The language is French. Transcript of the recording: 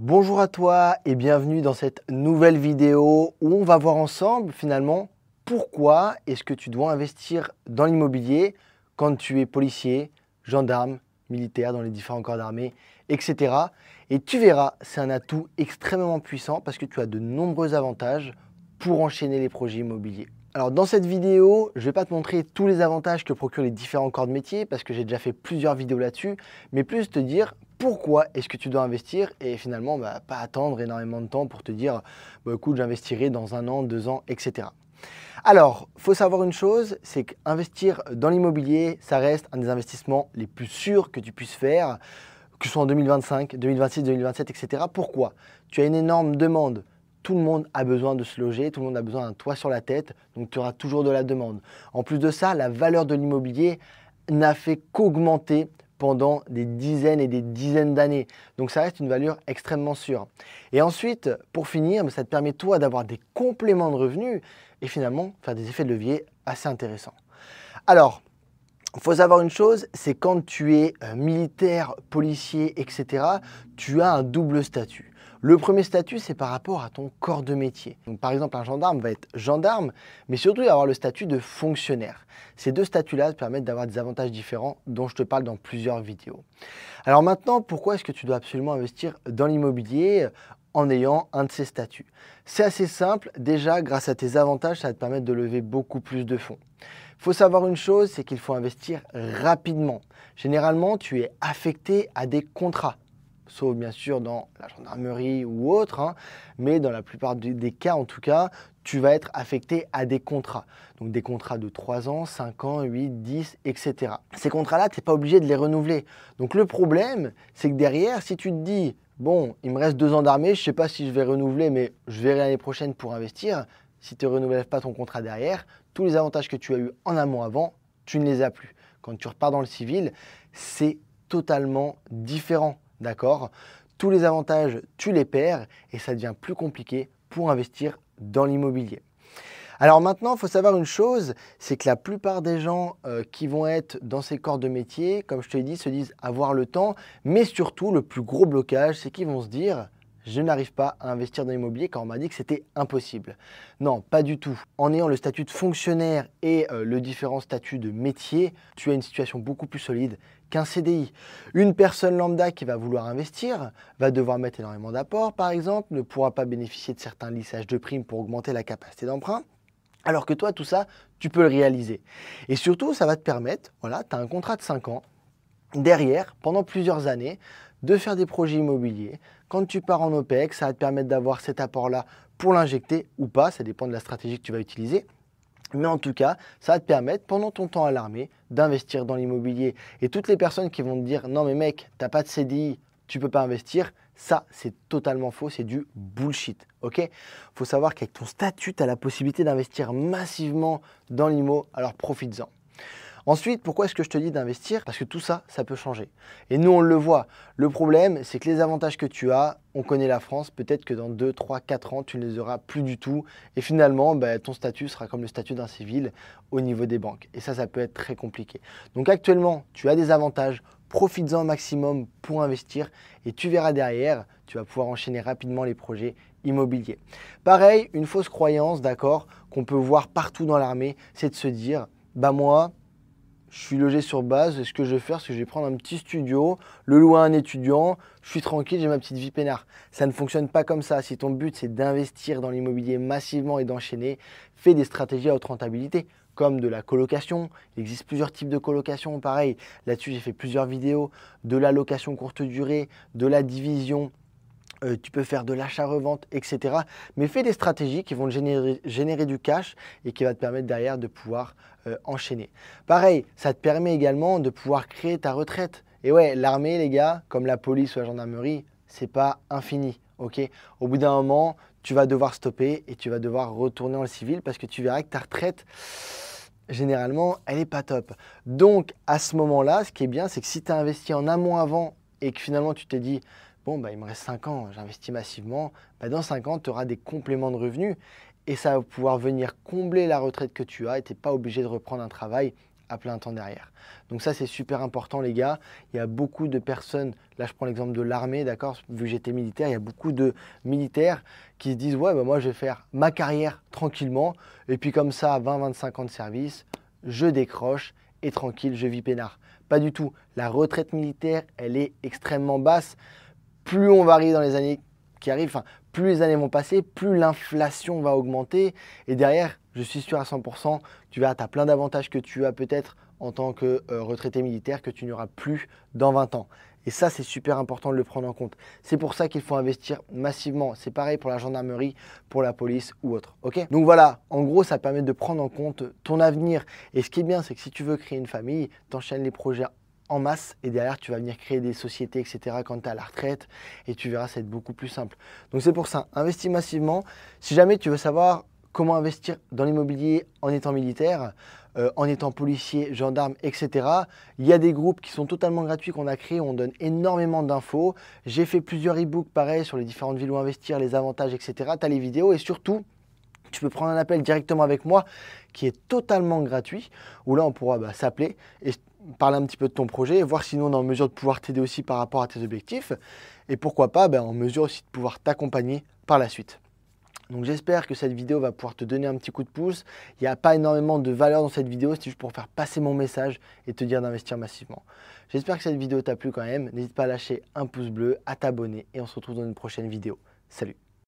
Bonjour à toi et bienvenue dans cette nouvelle vidéo où on va voir ensemble finalement pourquoi est-ce que tu dois investir dans l'immobilier quand tu es policier, gendarme, militaire dans les différents corps d'armée, etc. Et tu verras, c'est un atout extrêmement puissant parce que tu as de nombreux avantages pour enchaîner les projets immobiliers. Alors dans cette vidéo, je ne vais pas te montrer tous les avantages que procurent les différents corps de métier parce que j'ai déjà fait plusieurs vidéos là-dessus, mais plus te dire pourquoi est-ce que tu dois investir et finalement pas attendre énormément de temps pour te dire écoute, j'investirai dans 1 an, 2 ans, etc. Alors, il faut savoir une chose, c'est qu'investir dans l'immobilier, ça reste un des investissements les plus sûrs que tu puisses faire, que ce soit en 2025, 2026, 2027, etc. Pourquoi? Tu as une énorme demande. Tout le monde a besoin de se loger, tout le monde a besoin d'un toit sur la tête, donc tu auras toujours de la demande. En plus de ça, la valeur de l'immobilier n'a fait qu'augmenter pendant des dizaines et des dizaines d'années. Donc ça reste une valeur extrêmement sûre. Et ensuite, pour finir, ça te permet toi d'avoir des compléments de revenus et finalement faire des effets de levier assez intéressants. Alors, il faut savoir une chose, c'est quand tu es militaire, policier, etc., tu as un double statut. Le premier statut, c'est par rapport à ton corps de métier. Donc, par exemple, un gendarme va être gendarme, mais surtout il va avoir le statut de fonctionnaire. Ces deux statuts-là te permettent d'avoir des avantages différents dont je te parle dans plusieurs vidéos. Alors maintenant, pourquoi est-ce que tu dois absolument investir dans l'immobilier en ayant un de ces statuts? C'est assez simple. Déjà, grâce à tes avantages, ça va te permettre de lever beaucoup plus de fonds. Il faut savoir une chose, c'est qu'il faut investir rapidement. Généralement, tu es affecté à des contrats, sauf bien sûr dans la gendarmerie ou autre, mais dans la plupart des cas en tout cas, tu vas être affecté à des contrats. Donc des contrats de 3 ans, 5 ans, 8, 10, etc. Ces contrats-là, tu n'es pas obligé de les renouveler. Donc le problème, c'est que derrière, si tu te dis, bon, il me reste 2 ans d'armée, je ne sais pas si je vais renouveler, mais je verrai l'année prochaine pour investir. Si tu ne renouvelles pas ton contrat derrière, tous les avantages que tu as eu en amont avant, tu ne les as plus. Quand tu repars dans le civil, c'est totalement différent, d'accord? Tous les avantages, tu les perds et ça devient plus compliqué pour investir dans l'immobilier. Alors maintenant, il faut savoir une chose, c'est que la plupart des gens qui vont être dans ces corps de métier, comme je te l'ai dit, se disent avoir le temps, mais surtout le plus gros blocage, c'est qu'ils vont se dire je n'arrive pas à investir dans l'immobilier quand on m'a dit que c'était impossible. Non, pas du tout. En ayant le statut de fonctionnaire et le différent statut de métier, tu as une situation beaucoup plus solide qu'un CDI. Une personne lambda qui va vouloir investir va devoir mettre énormément d'apports, par exemple, ne pourra pas bénéficier de certains lissages de primes pour augmenter la capacité d'emprunt. Alors que toi, tout ça, tu peux le réaliser. Et surtout, ça va te permettre, voilà, tu as un contrat de 5 ans, derrière, pendant plusieurs années, de faire des projets immobiliers. Quand tu pars en OPEX, ça va te permettre d'avoir cet apport-là pour l'injecter ou pas, ça dépend de la stratégie que tu vas utiliser. Mais en tout cas, ça va te permettre, pendant ton temps à l'armée, d'investir dans l'immobilier. Et toutes les personnes qui vont te dire « Non mais mec, tu n'as pas de CDI, tu ne peux pas investir », ça, c'est totalement faux, c'est du bullshit. Il faut savoir qu'avec ton statut, tu as la possibilité d'investir massivement dans l'IMO, alors profites-en. Ensuite, pourquoi est-ce que je te dis d'investir? Parce que tout ça, ça peut changer. Et nous, on le voit. Le problème, c'est que les avantages que tu as, on connaît la France, peut-être que dans 2, 3, 4 ans, tu ne les auras plus du tout. Et finalement, ton statut sera comme le statut d'un civil au niveau des banques. Et ça peut être très compliqué. Donc actuellement, tu as des avantages. Profites-en au maximum pour investir et tu verras derrière, tu vas pouvoir enchaîner rapidement les projets immobiliers. Pareil, une fausse croyance, d'accord, qu'on peut voir partout dans l'armée, c'est de se dire, moi, je suis logé sur base, ce que je vais faire, c'est que je vais prendre un petit studio, le louer à un étudiant, je suis tranquille, j'ai ma petite vie peinard. Ça ne fonctionne pas comme ça. Si ton but, c'est d'investir dans l'immobilier massivement et d'enchaîner, fais des stratégies à haute rentabilité, comme de la colocation. Il existe plusieurs types de colocation, pareil. Là-dessus, j'ai fait plusieurs vidéos, de la location courte durée, de la division. Tu peux faire de l'achat-revente, etc. Mais fais des stratégies qui vont te générer du cash et qui va te permettre derrière de pouvoir enchaîner. Pareil, ça te permet également de pouvoir créer ta retraite. Et ouais, l'armée, les gars, comme la police ou la gendarmerie, c'est pas infini. Au bout d'un moment, tu vas devoir stopper et tu vas devoir retourner dans le civil parce que tu verras que ta retraite, généralement, elle n'est pas top. Donc, à ce moment-là, ce qui est bien, c'est que si tu as investi en amont avant et que finalement tu t'es dit bon, il me reste 5 ans, j'investis massivement, dans 5 ans, tu auras des compléments de revenus et ça va pouvoir venir combler la retraite que tu as et tu n'es pas obligé de reprendre un travail à plein temps derrière. Donc ça, c'est super important, les gars. Il y a beaucoup de personnes, là je prends l'exemple de l'armée, d'accord, vu que j'étais militaire, il y a beaucoup de militaires qui se disent, ouais, bah, moi je vais faire ma carrière tranquillement, et puis comme ça, à 20-25 ans de service, je décroche et tranquille, je vis peinard. Pas du tout. La retraite militaire, elle est extrêmement basse. Plus on va arriver dans les années qui arrivent, enfin, plus les années vont passer, plus l'inflation va augmenter. Et derrière, je suis sûr à 100%, tu verras, tu as plein d'avantages que tu as peut-être en tant que retraité militaire que tu n'auras plus dans 20 ans. Et ça, c'est super important de le prendre en compte. C'est pour ça qu'il faut investir massivement. C'est pareil pour la gendarmerie, pour la police ou autre. Ok? Donc voilà, en gros, ça permet de prendre en compte ton avenir. Et ce qui est bien, c'est que si tu veux créer une famille, tu enchaînes les projets en masse et derrière tu vas venir créer des sociétés, etc. quand tu es à la retraite et tu verras, ça va être beaucoup plus simple. Donc c'est pour ça, investis massivement. Si jamais tu veux savoir comment investir dans l'immobilier en étant militaire, en étant policier, gendarme, etc. Il y a des groupes qui sont totalement gratuits qu'on a créés, on donne énormément d'infos. J'ai fait plusieurs e-books pareil sur les différentes villes où investir, les avantages, etc. Tu as les vidéos et surtout, tu peux prendre un appel directement avec moi qui est totalement gratuit, où là on pourra s'appeler et parler un petit peu de ton projet, voir si nous on est en mesure de pouvoir t'aider aussi par rapport à tes objectifs et pourquoi pas en mesure aussi de pouvoir t'accompagner par la suite. Donc j'espère que cette vidéo va pouvoir te donner un petit coup de pouce. Il n'y a pas énormément de valeur dans cette vidéo, c'est juste pour faire passer mon message et te dire d'investir massivement. J'espère que cette vidéo t'a plu quand même. N'hésite pas à lâcher un pouce bleu, à t'abonner et on se retrouve dans une prochaine vidéo. Salut!